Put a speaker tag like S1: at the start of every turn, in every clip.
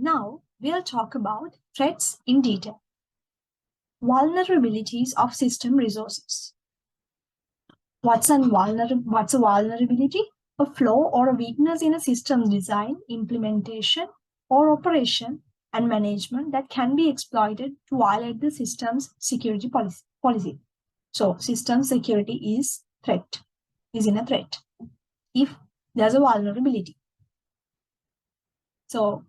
S1: Now we'll talk about threats in detail. Vulnerabilities of system resources. What's a vulnerability? A flaw or a weakness in a system's design, implementation, or operation and management that can be exploited to violate the system's security policy. So, system security is in a threat if there's a vulnerability. So,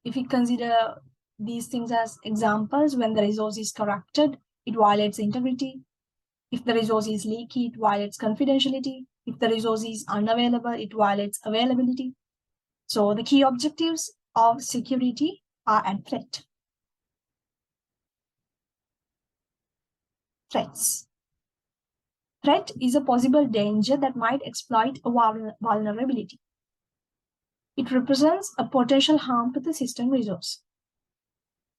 S1: if we consider these things as examples, when the resource is corrupted, it violates integrity. If the resource is leaky, it violates confidentiality. If the resource is unavailable, it violates availability. So the key objectives of security are at threat. Threats. Threat is a possible danger that might exploit a vulnerability. It represents a potential harm to the system resource.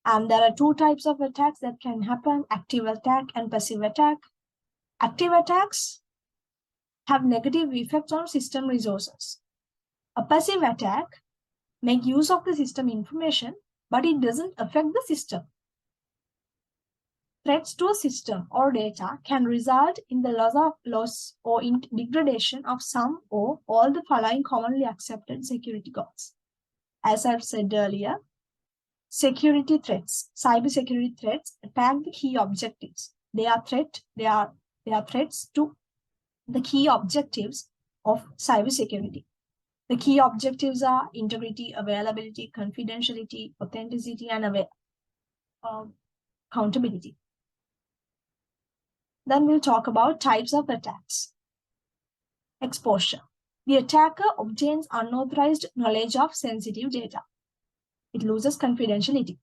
S1: And there are two types of attacks that can happen: active attack and passive attack. Active attacks have negative effects on system resources. A passive attack makes use of the system information, but it doesn't affect the system. Threats to a system or data can result in the loss or in degradation of some or all the following commonly accepted security goals. As I've said earlier, security threats, cybersecurity threats attack the key objectives. They are threats to the key objectives of cybersecurity. The key objectives are integrity, availability, confidentiality, authenticity, and accountability. Then we'll talk about types of attacks. Exposure. The attacker obtains unauthorized knowledge of sensitive data. It loses confidentiality.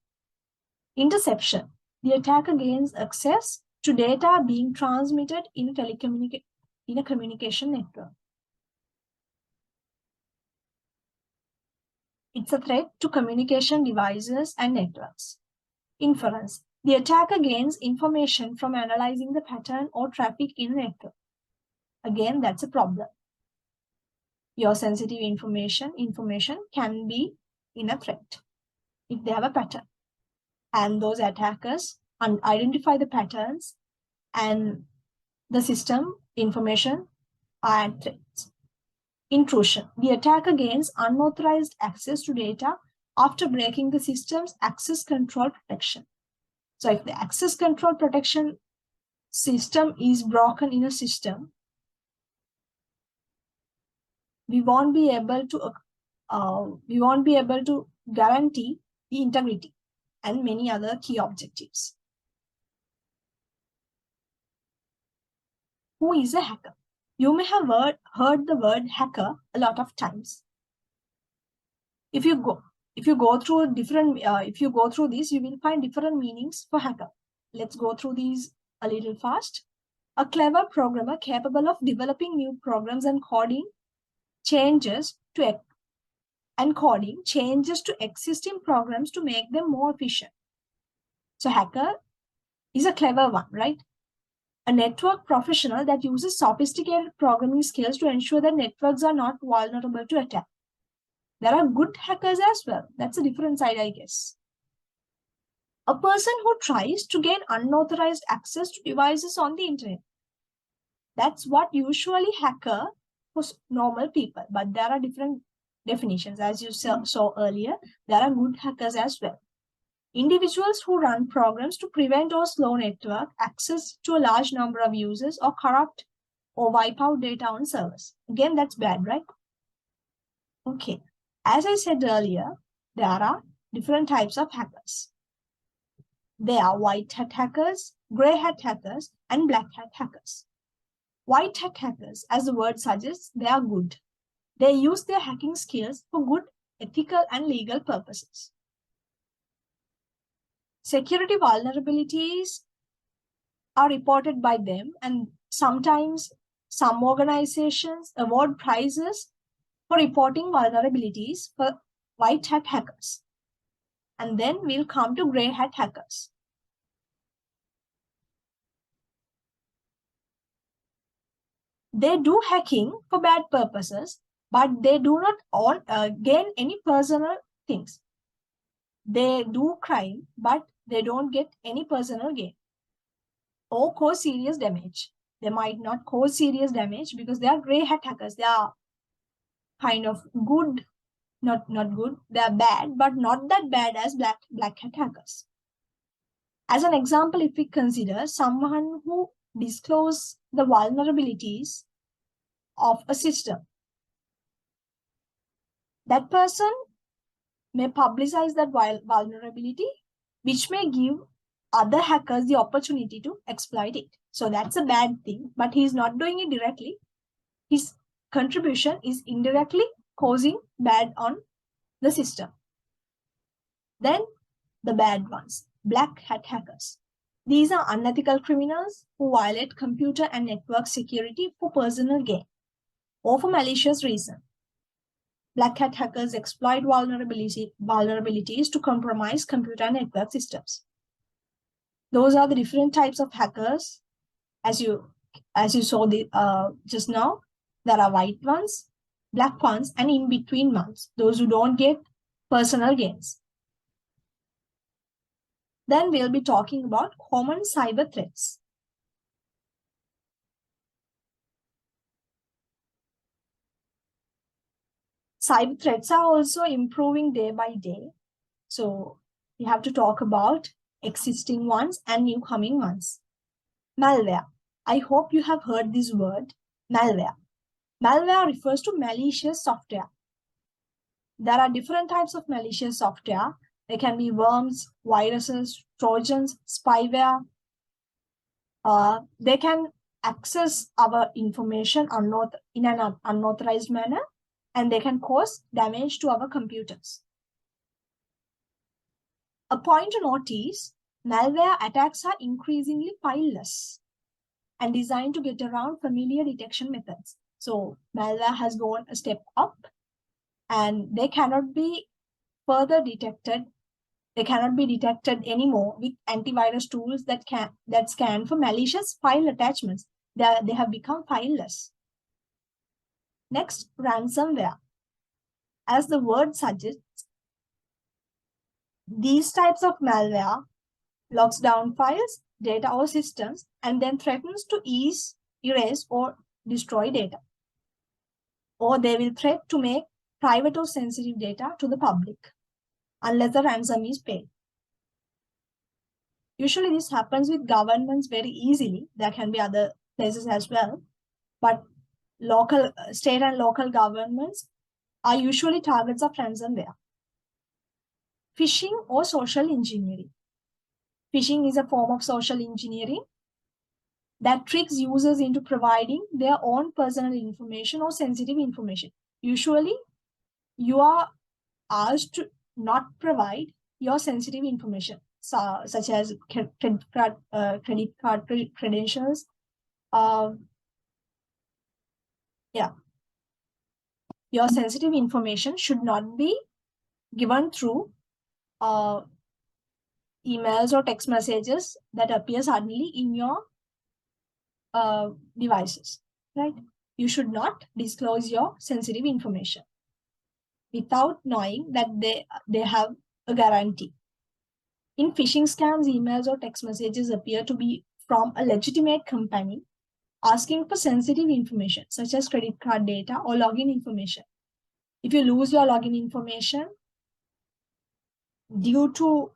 S1: Interception. The attacker gains access to data being transmitted in a communication network. It's a threat to communication devices and networks. Inference. The attacker gains information from analyzing the pattern or traffic in a network. Again, that's a problem. Your sensitive information can be in a threat if they have a pattern. And those attackers identify the patterns and the system information are at threats. Intrusion. The attacker gains unauthorized access to data after breaking the system's access control protection. So if the access control protection system is broken in a system, we won't be able to guarantee the integrity and many other key objectives. Who is a hacker? You may have heard the word hacker a lot of times. If you go through this, you will find different meanings for hacker. Let's go through these a little fast. A clever programmer capable of developing new programs and coding changes to existing programs to make them more efficient. So hacker is a clever one, right? A network professional that uses sophisticated programming skills to ensure that networks are not vulnerable to attack. There are good hackers as well. That's a different side, I guess. A person who tries to gain unauthorized access to devices on the internet. That's what usually hacker for normal people, but there are different definitions. As you saw earlier, there are good hackers as well. Individuals who run programs to prevent or slow network access to a large number of users or corrupt or wipe out data on servers. Again, that's bad, right? Okay. As I said earlier, there are different types of hackers. There are white hat hackers, gray hat hackers, and black hat hackers. White hat hackers, as the word suggests, they are good. They use their hacking skills for good, ethical, and legal purposes. Security vulnerabilities are reported by them, and sometimes some organizations award prizes for reporting vulnerabilities for white hat hackers. And then we'll come to gray hat hackers. They do hacking for bad purposes, but they do not gain any personal things. They do crime, but they don't get any personal gain or cause serious damage. They might not cause serious damage because they are grey hat hackers. They are kind of good, not good. They are bad, but not that bad as black hat hackers. As an example, if we consider someone who discloses the vulnerabilities of a system, that person may publicize that vulnerability, which may give other hackers the opportunity to exploit it. So that's a bad thing, but he's not doing it directly. His contribution is indirectly causing bad on the system. Then the bad ones, black hat hackers. These are unethical criminals who violate computer and network security for personal gain or for malicious reason. Black hat hackers exploit vulnerabilities to compromise computer and network systems. Those are the different types of hackers. As you saw just now, there are white ones, black ones, and in between ones, those who don't get personal gains. Then we'll be talking about common cyber threats. Cyber threats are also improving day by day. So we have to talk about existing ones and new coming ones. Malware. I hope you have heard this word, malware. Malware refers to malicious software. There are different types of malicious software. They can be worms, viruses, trojans, spyware. They can access our information in an unauthorized manner, and they can cause damage to our computers. A point to note is, malware attacks are increasingly fileless and designed to get around familiar detection methods. So malware has gone a step up, and they cannot be further detected. They cannot be detected anymore with antivirus tools that scan for malicious file attachments. They have become fileless. Next, ransomware. As the word suggests, these types of malware locks down files, data, or systems, and then threatens to erase, or destroy data. Or they will threaten to make private or sensitive data to the public unless the ransom is paid. Usually this happens with governments very easily. There can be other places as well, but state and local governments are usually targets of ransomware. Phishing or social engineering. Phishing is a form of social engineering that tricks users into providing their own personal information or sensitive information. Usually, you are asked to not provide your sensitive information, such as credit card credentials. Your sensitive information should not be given through emails or text messages that appear suddenly in your devices, right? You should not disclose your sensitive information without knowing that they have a guarantee. In phishing scams, emails or text messages appear to be from a legitimate company asking for sensitive information, such as credit card data or login information. If you lose your login information due to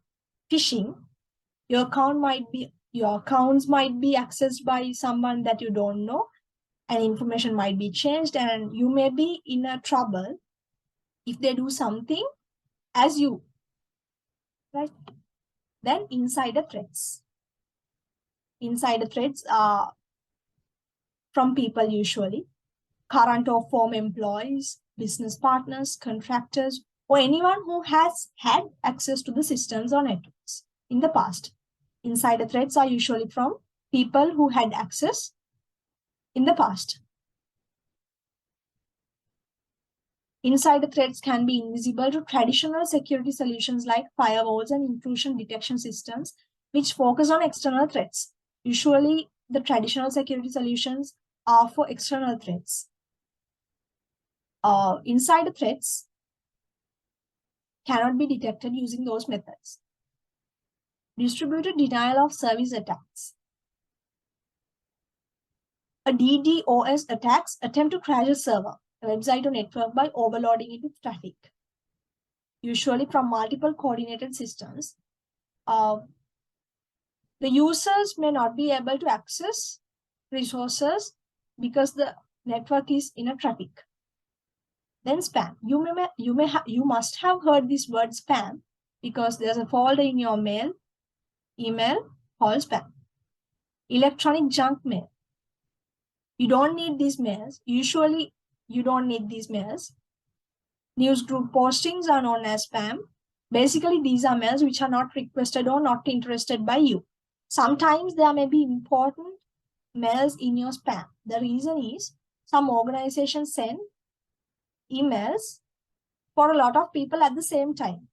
S1: phishing, your accounts might be accessed by someone that you don't know, and information might be changed, and you may be in a trouble if they do something as you, right? Then insider threats. Insider threats are from people, usually current or former employees, business partners, contractors, or anyone who has had access to the systems or networks in the past. Insider threats are usually from people who had access in the past. Insider threats can be invisible to traditional security solutions like firewalls and intrusion detection systems, which focus on external threats. Usually, the traditional security solutions are for external threats. Insider threats cannot be detected using those methods. Distributed denial of service attacks. A DDoS attacks attempt to crash a server, a website or network by overloading it with traffic, usually from multiple coordinated systems. The users may not be able to access resources because the network is in a traffic. Then spam. You must have heard this word spam because there's a folder in your email called spam. Electronic junk mail. You don't need these mails. Usually, you don't need these mails. News group postings are known as spam. Basically, these are mails which are not requested or not interested by you. Sometimes there may be important mails in your spam. The reason is some organizations send emails for a lot of people at the same time.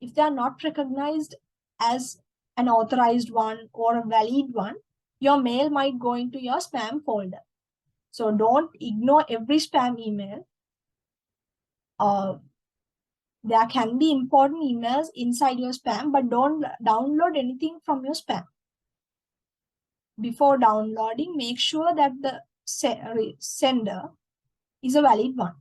S1: If they are not recognized as an authorized one or a valid one, your mail might go into your spam folder. So don't ignore every spam email. There can be important emails inside your spam, but don't download anything from your spam. Before downloading, make sure that the sender is a valid one.